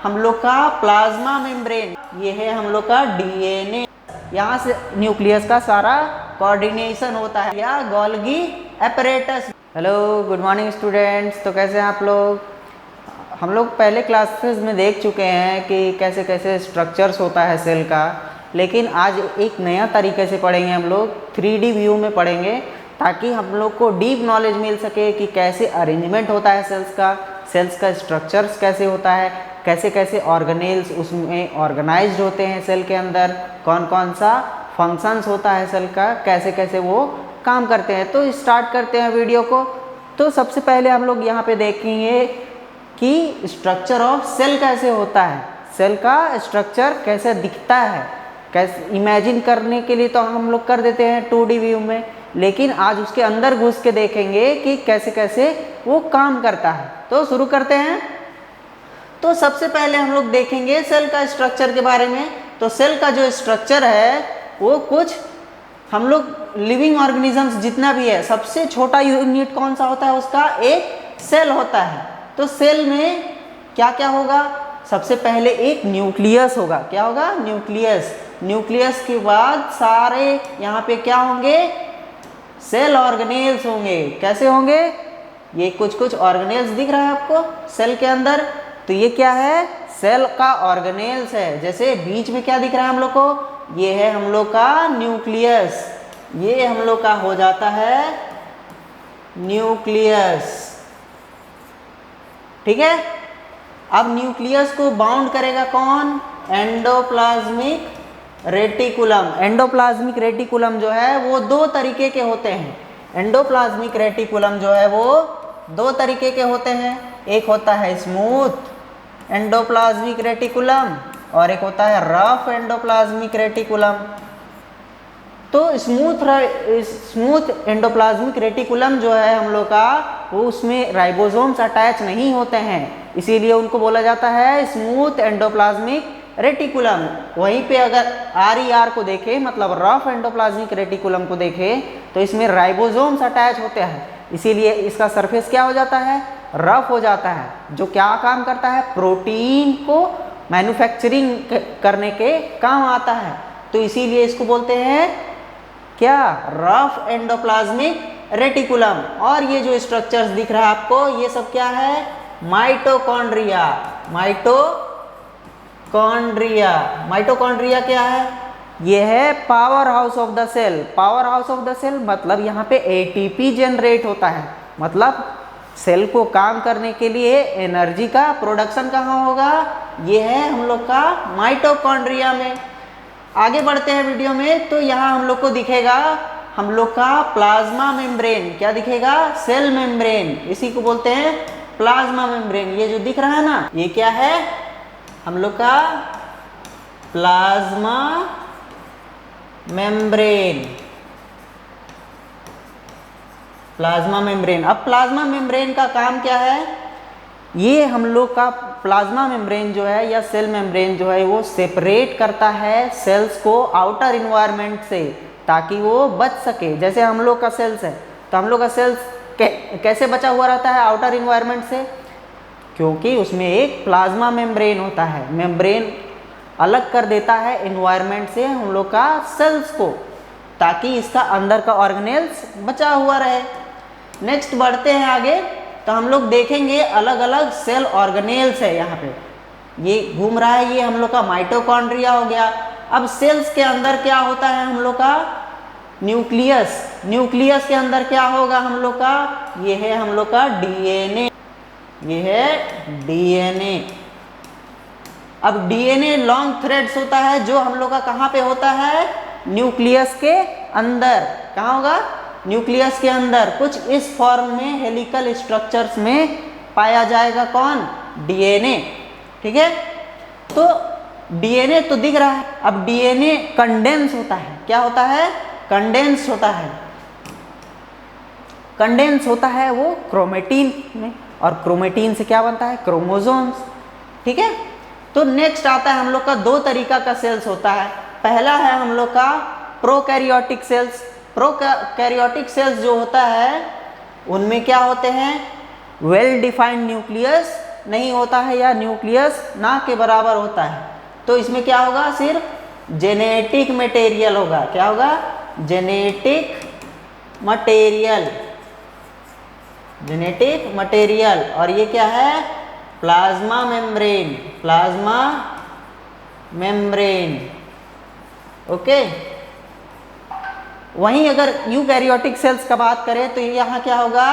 हम लोग का प्लाज्मा मेम्ब्रेन, ये है हम लोग का डीएनए। यहाँ से न्यूक्लियस का सारा कोऑर्डिनेशन होता है, या Golgi apparatus. Hello, good morning students. तो कैसे हैं आप लोग? हम लोग पहले क्लासेस में देख चुके हैं कि कैसे कैसे स्ट्रक्चर्स होता है सेल का, लेकिन आज एक नया तरीके से पढ़ेंगे। हम लोग 3D व्यू में पढ़ेंगे ताकि हम लोग को डीप नॉलेज मिल सके कि कैसे अरेंजमेंट होता है सेल्स का स्ट्रक्चर्स कैसे होता है, कैसे कैसे ऑर्गेनेल्स उसमें ऑर्गेनाइज्ड होते हैं सेल के अंदर, कौन कौन सा फंक्शंस होता है सेल का, कैसे कैसे वो काम करते हैं। तो स्टार्ट करते हैं वीडियो को। तो सबसे पहले हम लोग यहाँ पे देखेंगे कि स्ट्रक्चर ऑफ सेल कैसे होता है, सेल का स्ट्रक्चर कैसे दिखता है। कैसे इमेजिन करने के लिए तो हम लोग कर देते हैं 2D व्यू में, लेकिन आज उसके अंदर घुस के देखेंगे कि कैसे कैसे वो काम करता है। तो शुरू करते हैं। तो सबसे पहले हम लोग देखेंगे सेल का स्ट्रक्चर के बारे में। तो सेल का जो स्ट्रक्चर है वो कुछ हम लोग लिविंग ऑर्गेनिजम्स जितना भी है, सबसे छोटा यूनिट कौन सा होता है, उसका एक सेल होता है। तो सेल में क्या क्या होगा? सबसे पहले एक न्यूक्लियस होगा। क्या होगा? न्यूक्लियस। न्यूक्लियस के बाद सारे यहाँ पे क्या होंगे? सेल ऑर्गेनेल्स होंगे। कैसे होंगे? ये कुछ कुछ ऑर्गेनेल्स दिख रहा है आपको सेल के अंदर, तो ये क्या है? सेल का ऑर्गेनेल्स है। जैसे बीच में क्या दिख रहा है हम लोग को? ये है हम लोग का न्यूक्लियस। ये हम लोग का हो जाता है न्यूक्लियस। ठीक है। अब न्यूक्लियस को बाउंड करेगा कौन? Endoplasmic reticulum. एंडोप्लाज्मिक रेटिकुलम जो है वो दो तरीके के होते हैं। एंडोप्लाज्मिक रेटिकुलम जो है वो दो तरीके के होते हैं। एक होता है स्मूथ एंडोप्लाज्मिक रेटिकुलम और एक होता है रफ एंडोप्लाज्मिक रेटिकुलम। तो स्मूथ एंडोप्लाज्मिक रेटिकुलम जो है हम लोग का, वो उसमें राइबोसोम्स अटैच नहीं होते हैं, इसीलिए उनको बोला जाता है स्मूथ एंडोप्लाज्मिक रेटिकुलम। वहीं पे अगर RER को देखें, मतलब रफ एंडोप्लाज्मिक रेटिकुलम को देखें, तो इसमें राइबोसोम्स अटैच होते हैं, इसीलिए इसका सरफेस क्या हो जाता है? रफ हो जाता है। जो क्या काम करता है? प्रोटीन को मैन्युफैक्चरिंग करने के काम आता है, तो इसीलिए इसको बोलते हैं क्या? Rough endoplasmic reticulum. और ये जो स्ट्रक्चर्स दिख रहा है आपको, ये सब क्या है? माइटोकॉन्ड्रिया। माइटोकॉन्ड्रिया क्या है? ये है powerhouse of the cell. Powerhouse of the cell मतलब यहाँ पे ATP जनरेट होता है, मतलब सेल को काम करने के लिए एनर्जी का प्रोडक्शन कहाँ होगा? ये है हम लोग का माइटोकॉन्ड्रिया में। आगे बढ़ते हैं वीडियो में। तो यहाँ हम लोग को दिखेगा हम लोग का प्लाज्मा मेम्ब्रेन। क्या दिखेगा? सेल मेम्ब्रेन, इसी को बोलते हैं प्लाज्मा मेम्ब्रेन। ये जो दिख रहा है ना, ये क्या है? हम लोग का प्लाज्मा मेम्ब्रेन। Plasma membrane. अब प्लाज्मा मेम्ब्रेन का काम क्या है? ये हम लोग का प्लाज्मा मेम्ब्रेन जो है या सेल मेम्ब्रेन जो है वो सेपरेट करता है सेल्स को आउटर इन्वायरमेंट से, ताकि वो बच सके। जैसे हम लोग का सेल्स है, तो हम लोग का सेल्स कैसे बचा हुआ रहता है आउटर इन्वायरमेंट से? क्योंकि उसमें एक प्लाज्मा मेम्ब्रेन होता है। मेम्ब्रेन अलग कर देता है इन्वायरमेंट से हम लोग का सेल्स को, ताकि इसका अंदर का ऑर्गेनेल्स बचा हुआ रहे। नेक्स्ट बढ़ते हैं आगे। तो हम लोग देखेंगे अलग अलग सेल ऑर्गेनेल्स है। यहाँ पे ये घूम रहा है, ये हम लोग का माइटोकॉन्ड्रिया हो गया। अब सेल्स के अंदर क्या होता है हम लोग का? न्यूक्लियस। न्यूक्लियस के अंदर क्या होगा हम लोग का? ये है हम लोग का DNA। ये है DNA। अब DNA लॉन्ग थ्रेड्स होता है, जो हम लोग का कहाँ पे होता है? न्यूक्लियस के अंदर। कहाँ होगा? न्यूक्लियस के अंदर। कुछ इस फॉर्म में हेलिकल स्ट्रक्चर्स में पाया जाएगा। कौन? DNA। ठीक है। तो DNA तो दिख रहा है। अब DNA कंडेंस होता है। क्या होता है? कंडेंस होता है। कंडेंस होता है वो क्रोमेटिन में, और क्रोमेटिन से क्या बनता है? क्रोमोसोम्स। ठीक है। तो नेक्स्ट आता है हम लोग का दो तरीका का सेल्स होता है। पहला है हम लोग का प्रोकैरियोटिक सेल्स। प्रोकैरियोटिक सेल्स जो होता है उनमें क्या होते हैं? वेल डिफाइंड न्यूक्लियस नहीं होता है या न्यूक्लियस ना के बराबर होता है, तो इसमें क्या होगा, सिर्फ जेनेटिक मटेरियल होगा। क्या होगा, जेनेटिक मटेरियल, जेनेटिक मटेरियल। और ये क्या है, plasma membrane, plasma membrane. Okay, वहीं अगर यूकैरियोटिक सेल्स का बात करें तो यहाँ क्या होगा,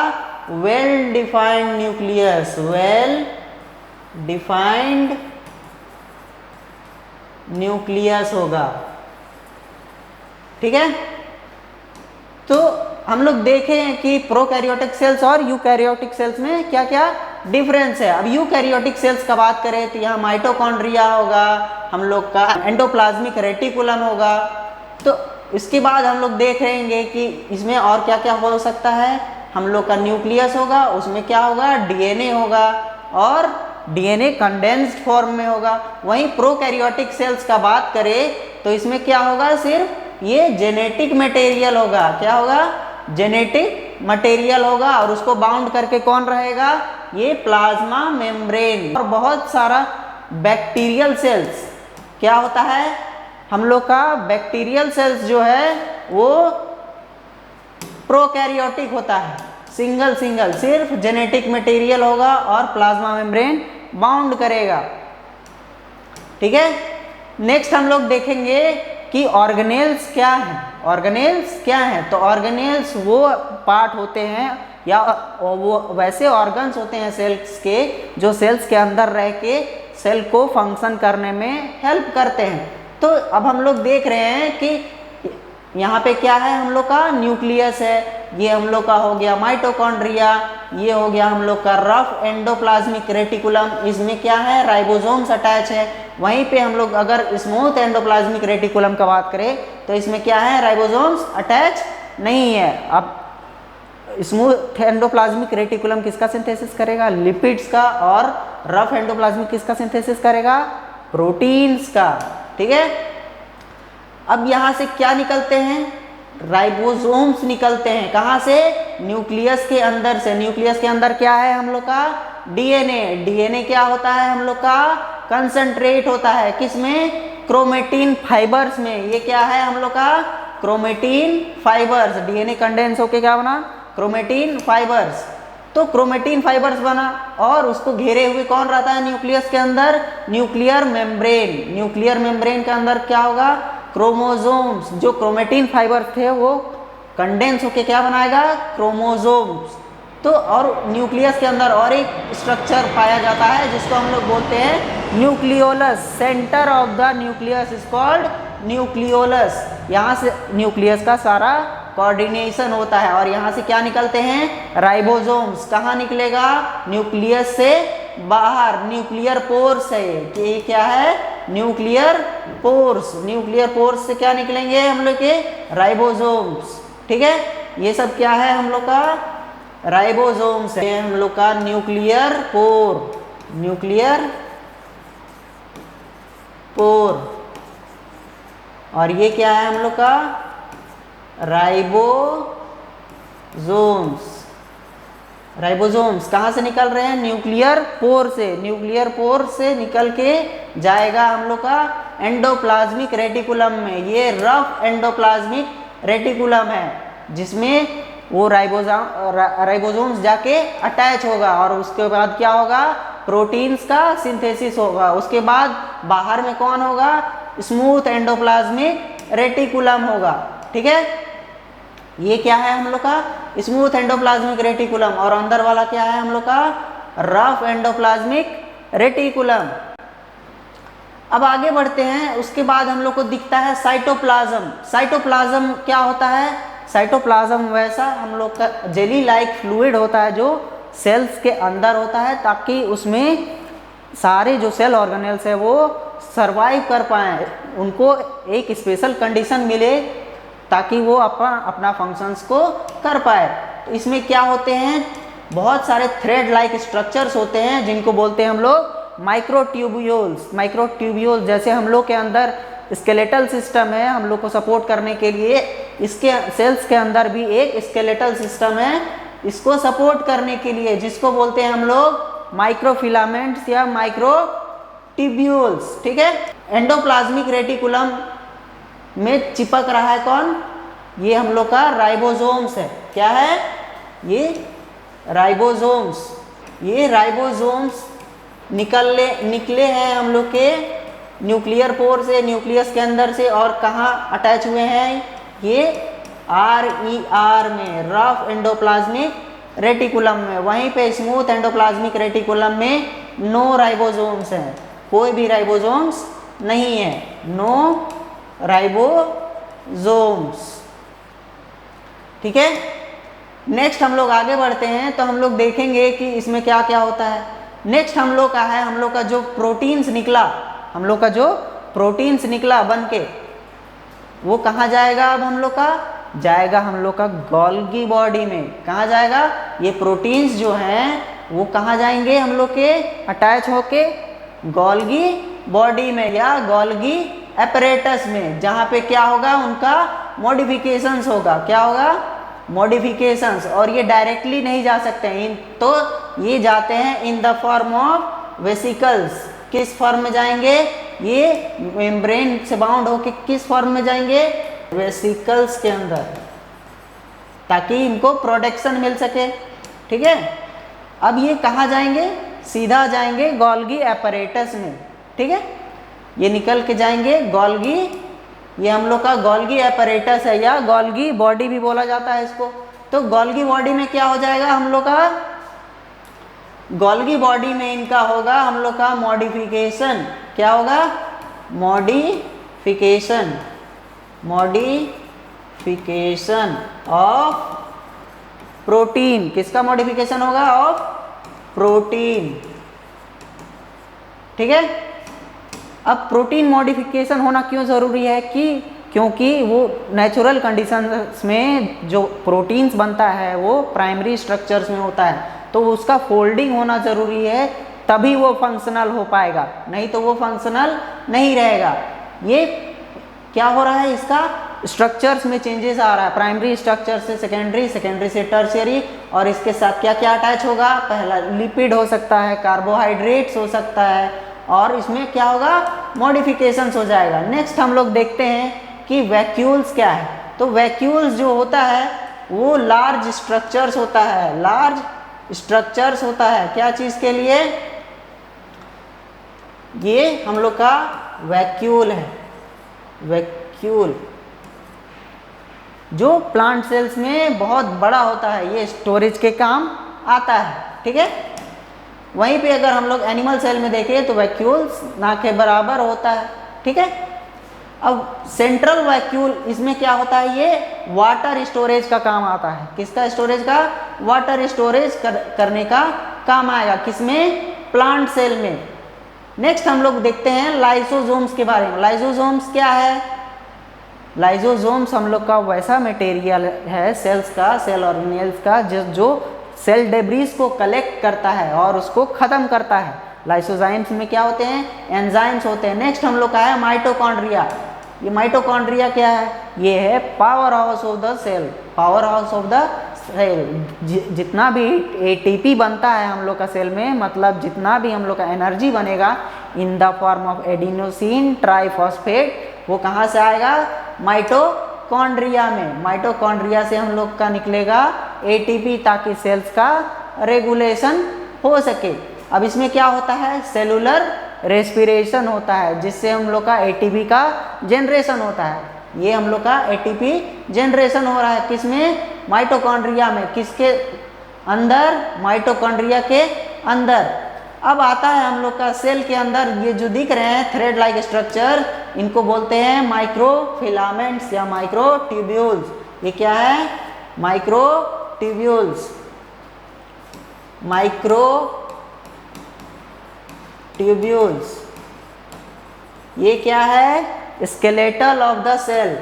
well defined nucleus, well defined nucleus होगा। ठीक है, तो हम लोग देखें कि प्रोकैरियोटिक सेल्स और यूकैरियोटिक सेल्स में क्या क्या डिफरेंस है। अब यूकैरियोटिक सेल्स का बात करें तो यहाँ माइटोकॉन्ड्रिया होगा, हम लोग का एंडोप्लाज्मिक रेटिकुलम होगा। तो इसके बाद हम लोग देख रहेंगे कि इसमें और क्या क्या हो सकता है। हम लोग का न्यूक्लियस होगा, उसमें क्या होगा, डीएनए होगा, और डीएनए कंडेंस्ड फॉर्म में होगा। वहीं प्रोकैरियोटिक सेल्स का बात करें तो इसमें क्या होगा, सिर्फ ये जेनेटिक मटेरियल होगा। क्या होगा, जेनेटिक मटेरियल होगा, और उसको बाउंड करके कौन रहेगा, ये प्लाज्मा मेम्ब्रेन। और बहुत सारा बैक्टीरियल सेल्स, क्या होता है, हम लोग का बैक्टीरियल सेल्स जो है वो प्रोकैरियोटिक होता है, सिंगल सिंगल, सिर्फ जेनेटिक मटेरियल होगा और प्लाज्मा मेम्ब्रेन बाउंड करेगा। ठीक है, नेक्स्ट हम लोग देखेंगे कि ऑर्गेनेल्स क्या हैं। ऑर्गेनेल्स क्या हैं, तो ऑर्गेनेल्स वो पार्ट होते हैं या वो वैसे ऑर्गन्स होते हैं सेल्स के, जो सेल्स के अंदर रह के सेल को फंक्शन करने में हेल्प करते हैं। तो अब हम लोग देख रहे हैं कि यहाँ पे क्या है, हम लोग का न्यूक्लियस है, ये हम लोग का हो गया माइटोकॉन्ड्रिया, ये हो गया हम लोग का रफ एंडोप्लाज्मिक रेटिकुलम, इसमें क्या है, राइबोसोम्स अटैच है। वहीं पे हम लोग अगर स्मूथ एंडोप्लाज्मिक रेटिकुलम का बात करें तो इसमें क्या है, राइबोसोम्स अटैच नहीं है। अब स्मूथ एंडोप्लाज्मिक रेटिकुलम किसका सिंथेसिस करेगा, लिपिड्स का, और रफ एंडोप्लाज्मिक किसका सिंथेसिस करेगा, प्रोटीन्स का। ठीक है, अब यहाँ से क्या निकलते हैं, राइबोसोम्स निकलते हैं। कहाँ से, न्यूक्लियस के अंदर से। न्यूक्लियस के अंदर क्या है हम लोग का, डीएनए। डीएनए क्या होता है हम लोग का, कंसंट्रेट होता है, किसमें, क्रोमेटिन फाइबर्स में। ये क्या है हम लोग का, क्रोमेटिन फाइबर्स। डीएनए कंडेंस होके क्या बना, क्रोमेटिन फाइबर्स। तो क्रोमेटिन फाइबर्स बना, और उसको घेरे हुए कौन रहता है न्यूक्लियस के अंदर, न्यूक्लियर मेम्ब्रेन। न्यूक्लियर मेम्ब्रेन के अंदर क्या होगा, क्रोमोसोम्स। जो क्रोमेटिन फाइबर थे वो कंडेंस होके क्या बनाएगा, क्रोमोसोम्स। तो और न्यूक्लियस के अंदर और एक स्ट्रक्चर पाया जाता है जिसको हम लोग बोलते हैं nucleolus. Centre of the nucleus is called nucleolus. यहाँ से न्यूक्लियस का सारा कोऑर्डिनेशन होता है, और यहाँ से क्या निकलते हैं, राइबोसोम्स। कहाँ निकलेगा, न्यूक्लियस से बाहर, न्यूक्लियर पोर्स है ये क्या है, न्यूक्लियर पोर्स। न्यूक्लियर पोर्स से क्या निकलेंगे हम लोग के, राइबोसोम्स। ठीक है, ये सब क्या है हम लोग का, राइबोसोम्स है हम लोग का न्यूक्लियर पोर। Nuclear pore. और ये क्या है हम लोग का, राइबोसोम्स। राइबोसोम्स कहाँ से निकल रहे हैं, न्यूक्लियर पोर से। न्यूक्लियर पोर से निकल के जाएगा हम लोग का एंडोप्लाज्मिक रेटिकुलम में। ये रफ एंडोप्लाज्मिक रेटिकुलम है जिसमें वो राइबोसोम्स जाके अटैच होगा, और उसके बाद क्या होगा, प्रोटीन्स का सिंथेसिस होगा। उसके बाद बाहर में कौन होगा, स्मूथ एंडोप्लाज्मिक रेटिकुलम होगा। ठीक है, ये क्या है हम लोग का, स्मूथ एंडोप्लाज्मिक रेटिकुलम, और अंदर वाला क्या है हम लोग का, रफ एंडोप्लाज्मिक रेटिकुलम। अब आगे बढ़ते हैं, उसके बाद हम लोग को दिखता है साइटोप्लाज्म। साइटोप्लाज्म क्या होता है, साइटोप्लाज्म वैसा हम लोग का जेली लाइक फ्लूइड होता है जो सेल्स के अंदर होता है, ताकि उसमें सारे जो सेल ऑर्गेनेल्स है वो सरवाइव कर पाएँ, उनको एक स्पेशल कंडीशन मिले ताकि वो अपना फंक्शंस को कर पाए। तो इसमें क्या होते हैं, बहुत सारे थ्रेड लाइक स्ट्रक्चर्स होते हैं जिनको बोलते हैं हम लोग माइक्रोट्यूब्यूल्स। माइक्रोट्यूब्यूल्स जैसे हम लोग के अंदर स्केलेटल सिस्टम है, हम लोग को सपोर्ट करने के लिए इसके सेल्स के अंदर भी एक स्केलेटल सिस्टम है इसको सपोर्ट करने के लिए, जिसको बोलते हैं हम लोग माइक्रोफिलामेंट्स या माइक्रोट्यूब्यूल्स, ठीक है। एंडोप्लाज्मिक रेटिकुलम में चिपक रहा है कौन? ये हम लोग का राइबोसोम्स है। क्या है? ये राइबोसोम्स। ये राइबोसोम्स निकले हैं हम लोग के न्यूक्लियर पोर से, न्यूक्लियस के अंदर से, और कहाँ अटैच हुए हैं? ये RER में, रफ एंडोप्लाज्मिक रेटिकुलम में। वहीं पे स्मूथ एंडोप्लाज्मिक रेटिकुलम में नो राइबोसोम्स हैं, कोई भी राइबोसोम्स नहीं है, नो राइबोसोम्स, ठीक है। नेक्स्ट हम लोग आगे बढ़ते हैं तो हम लोग देखेंगे कि इसमें क्या क्या होता है। नेक्स्ट हम लोग का है, हम लोग का जो प्रोटीन्स निकला, हम लोग का जो प्रोटीन्स निकला बन के, वो कहाँ जाएगा? अब हम लोग का जाएगा हम लोग का गोल्गी बॉडी में। कहाँ जाएगा? ये प्रोटीन्स जो हैं वो कहाँ जाएंगे? हम लोग के अटैच होके गोल्गी बॉडी में या गोल्गी एपरेटस में, जहाँ पे क्या होगा? उनका मॉडिफिकेशंस होगा। क्या होगा? मॉडिफिकेशंस। और ये डायरेक्टली नहीं जा सकते हैं, तो ये जाते हैं in the form of vesicles. किस फॉर्म में जाएंगे? ये मेम्ब्रेन से बाउंड होके किस फॉर्म में जाएंगे? वेसिकल्स के अंदर, ताकि इनको प्रोटेक्शन मिल सके, ठीक है। अब ये कहाँ जाएंगे? सीधा जाएंगे गोल्गी एपरेटस में, ठीक है। ये निकल के जाएंगे गोल्गी, ये हम लोग का गोल्गी एपरेटस है या गोल्गी बॉडी भी बोला जाता है इसको। तो गोल्गी बॉडी में क्या हो जाएगा हम लोग का? गोल्गी बॉडी में इनका होगा हम लोग का मॉडिफिकेशन। क्या होगा? Modification, modification of protein. किसका मॉडिफिकेशन होगा? ऑफ प्रोटीन, ठीक है। अब प्रोटीन मॉडिफिकेशन होना क्यों ज़रूरी है? क्योंकि वो नेचुरल कंडीशंस में जो प्रोटीन्स बनता है वो प्राइमरी स्ट्रक्चर्स में होता है, तो उसका फोल्डिंग होना ज़रूरी है, तभी वो फंक्शनल हो पाएगा, नहीं तो वो फंक्शनल नहीं रहेगा। ये क्या हो रहा है? इसका स्ट्रक्चर्स में चेंजेस आ रहा है, प्राइमरी स्ट्रक्चर से सेकेंडरी, सेकेंडरी से टर्शियरी, और इसके साथ क्या क्या अटैच होगा? पहला लिपिड हो सकता है, कार्बोहाइड्रेट्स हो सकता है, और इसमें क्या होगा? मॉडिफिकेशंस हो जाएगा। नेक्स्ट हम लोग देखते हैं कि वैक्यूल्स क्या है। तो वैक्यूल्स जो होता है वो लार्ज स्ट्रक्चर्स होता है, लार्ज स्ट्रक्चर्स होता है। क्या चीज़ के लिए? ये हम लोग का वैक्यूल है, वैक्यूल जो प्लांट सेल्स में बहुत बड़ा होता है, ये स्टोरेज के काम आता है, ठीक है। वहीं पे अगर हम लोग एनिमल सेल में देखें तो वैक्यूल्स ना के बराबर होता है, ठीक है। अब सेंट्रल वैक्यूल, इसमें क्या होता है? ये वाटर स्टोरेज का काम आता है। किसका स्टोरेज का? वाटर स्टोरेज करने का काम आएगा। किसमें? प्लांट सेल में। नेक्स्ट हम लोग देखते हैं लाइसोसोम्स के बारे में। लाइसोसोम्स क्या है? लाइसोसोम्स हम लोग का वैसा मटेरियल है सेल्स का, सेल ऑर्गेनेल्स का, जो सेल डेब्रीज को कलेक्ट करता है और उसको ख़त्म करता है। लाइसोजाइम्स में क्या होते हैं? एंजाइम्स होते हैं। नेक्स्ट हम लोग का है माइटोकॉन्ड्रिया। ये माइटोकॉन्ड्रिया क्या है? ये है powerhouse of the cell, powerhouse of the cell. जितना भी एटीपी बनता है हम लोग का सेल में, मतलब जितना भी हम लोग का एनर्जी बनेगा in the form of adenosine triphosphate, वो कहाँ से आएगा? माइटोकॉन्ड्रिया में। माइटोकॉन्ड्रिया से हम लोग का निकलेगा एटीपी, ताकि सेल्स का रेगुलेशन हो सके। अब इसमें क्या होता है? सेलुलर रेस्पिरेशन होता है, जिससे हम लोग का एटीपी का जनरेशन होता है। ये हम लोग का एटीपी जनरेशन हो रहा है किसमें? माइटोकॉन्ड्रिया में। किसके अंदर? माइटोकॉन्ड्रिया के अंदर। अब आता है हम लोग का सेल के अंदर, ये जो दिख रहे हैं थ्रेड लाइक स्ट्रक्चर, इनको बोलते हैं माइक्रोफिलामेंट्स या माइक्रोट्यूब्यूल्स। ये क्या है? Microtubules, microtubules. ये क्या है? Skeletal of the cell,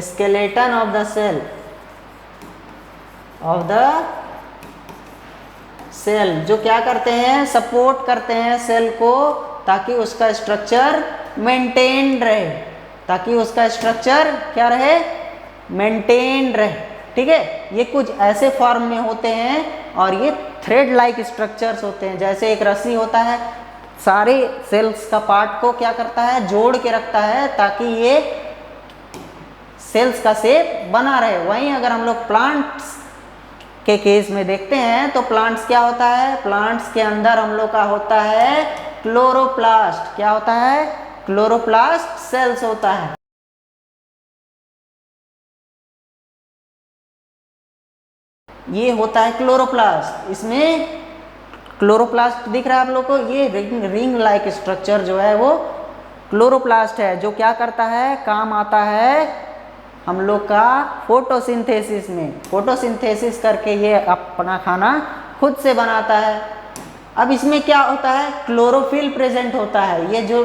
skeleton of the cell, of the cell, जो क्या करते हैं? सपोर्ट करते हैं सेल को, ताकि उसका स्ट्रक्चर मेंटेन रहे, ताकि उसका स्ट्रक्चर क्या रहे? मेंटेन रहे, ठीक है। ये कुछ ऐसे फॉर्म में होते हैं और ये थ्रेड लाइक स्ट्रक्चर्स होते हैं, जैसे एक रस्सी होता है, सारे सेल्स का पार्ट को क्या करता है, जोड़ के रखता है ताकि ये सेल्स का शेप बना रहे। वहीं अगर हम लोग प्लांट्स के केस में देखते हैं तो प्लांट्स क्या होता है, प्लांट्स के अंदर हम लोग का होता है क्लोरोप्लास्ट। क्या होता है, क्लोरोप्लास्ट सेल्स होता है। ये होता है क्लोरोप्लास्ट। इसमें क्लोरोप्लास्ट दिख रहा है आप लोग को, ये रिंग लाइक स्ट्रक्चर जो है वो क्लोरोप्लास्ट है, जो क्या करता है, काम आता है हम लोग का फोटोसिंथेसिस में। फोटोसिंथेसिस करके ये अपना खाना खुद से बनाता है। अब इसमें क्या होता है, क्लोरोफिल प्रेजेंट होता है। ये जो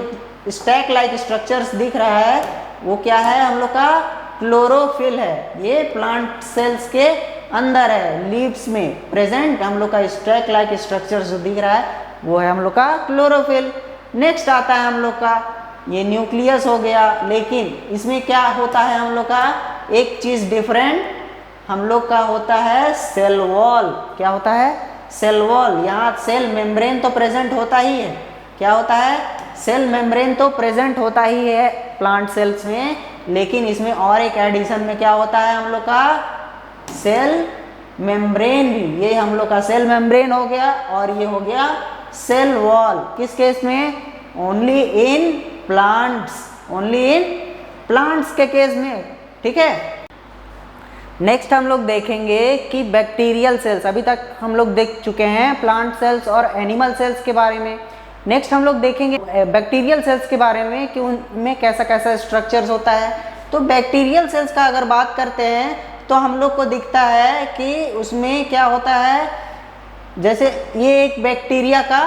स्टैक लाइक स्ट्रक्चर्स दिख रहा है वो क्या है, हम लोग का क्लोरोफिल है। ये प्लांट सेल्स के अंदर है, लीव्स में प्रेजेंट हम लोग का स्टैक लाइक स्ट्रक्चर जो दिख रहा है वो है हम लोग का क्लोरोफिल। नेक्स्ट आता है हम लोग का ये न्यूक्लियस हो गया, लेकिन इसमें क्या होता है हम लोग का, एक चीज डिफरेंट हम लोग का होता है सेल वॉल। क्या होता है, सेल वॉल। यहाँ सेल मेम्ब्रेन तो प्रेजेंट होता ही है। क्या होता है, सेल मेम्ब्रेन तो प्रेजेंट होता ही है प्लांट सेल्स में, लेकिन इसमें और एक एडिशन में क्या होता है हम लोग का, सेल मेम्ब्रेन भी। ये हम लोग का सेल मेम्ब्रेन हो गया और ये हो गया सेल वॉल। किस केस में, only in plants, only in plants के केस में। ठीक है, नेक्स्ट हम लोग देखेंगे कि बैक्टीरियल सेल्स। अभी तक हम लोग देख चुके हैं प्लांट सेल्स और एनिमल सेल्स के बारे में। नेक्स्ट हम लोग देखेंगे बैक्टीरियल सेल्स के बारे में कि उनमें कैसा कैसा स्ट्रक्चर्स होता है। तो बैक्टीरियल सेल्स का अगर बात करते हैं तो हम लोग को दिखता है कि उसमें क्या होता है, जैसे ये एक बैक्टीरिया का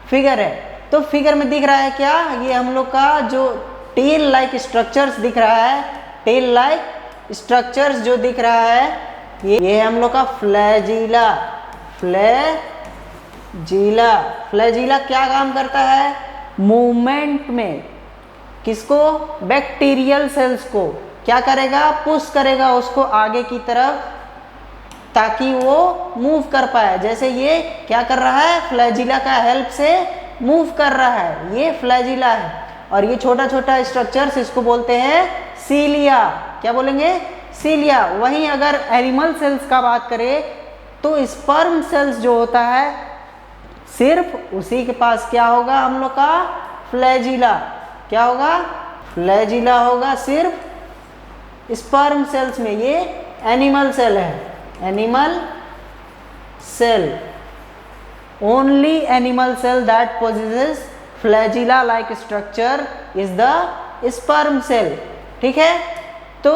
फिगर है, तो फिगर में दिख रहा है क्या, ये हम लोग का जो टेल लाइक स्ट्रक्चर्स दिख रहा है, टेल लाइक स्ट्रक्चर्स जो दिख रहा है ये हम लोग का फ्लैजिला। फ्लैजिला क्या काम करता है, मूवमेंट में किसको, बैक्टीरियल सेल्स को क्या करेगा, पुश करेगा उसको आगे की तरफ ताकि वो मूव कर पाए। जैसे ये क्या कर रहा है, फ्लैजिला का हेल्प से मूव कर रहा है, ये फ्लैजिला है। और ये छोटा छोटा स्ट्रक्चर्स इसको बोलते हैं सीलिया। क्या बोलेंगे, सीलिया। वहीं अगर एनिमल सेल्स का बात करें तो स्पर्म सेल्स जो होता है सिर्फ उसी के पास क्या होगा हम लोग का, फ्लैजिला। क्या होगा, फ्लैजिला होगा सिर्फ स्पर्म सेल्स में। ये एनिमल सेल है, animal cell. Only animal cell that possesses flagella like structure is the sperm cell। ठीक है, तो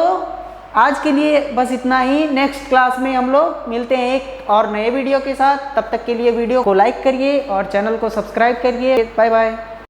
आज के लिए बस इतना ही। नेक्स्ट क्लास में हम लोग मिलते हैं एक और नए वीडियो के साथ। तब तक के लिए वीडियो को लाइक करिए और चैनल को सब्सक्राइब करिए। Bye bye.